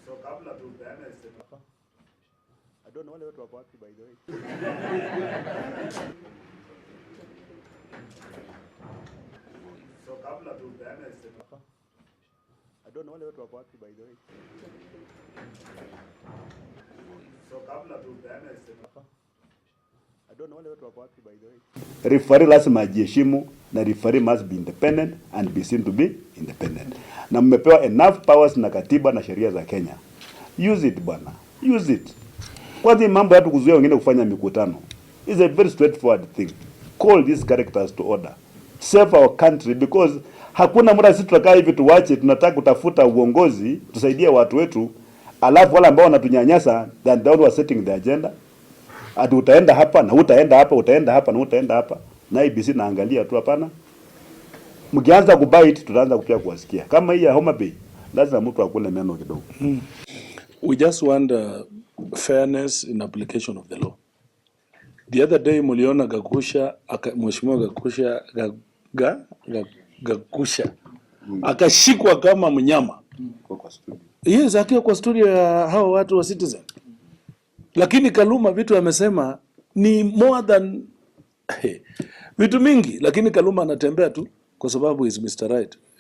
So kabla tupeane I don't know wale watu wako wapi by the way. So kabla tupeane I don't know wale watu wako wapi by the way. So kabla tupeane I don't know wale watu wako wapi by the way. Referee lazima ajiheshimu na referee must be independent and be seen to be independent. Na mmepewa enough powers na katiba na sheria za Kenya. Use it bwana. Use it. Kwanza mambo yatu kuzuia wengine kufanya mikutano is a very straightforward thing. Call these characters to order. Save our country because hakuna muda sisi tutakaa hivi tuwache tunataka kutafuta uongozi tusaidie watu wetu alafu wale ambao wanatunyanyasa then they were setting the agenda. Ati utaenda hapa na utaenda hapa, utaenda hapa na utaenda hapa. Na IBC naangalia tu hapana. Mkianza kubite tutaanza kupia kuwasikia. Kama hii ya Homa Bay lazima mtu akule meno kidogo. We just want fairness in application of the law. The other day muliona Gagusha, Mheshimiwa Gagusha akashikwa kama mnyama. Kwa studio. Yes, akiwa kwa studio ya hao watu wa Citizen. Lakini Kaluma vitu amesema ni more than vitu mingi, lakini Kaluma anatembea tu kwa sababu is Mr. Right.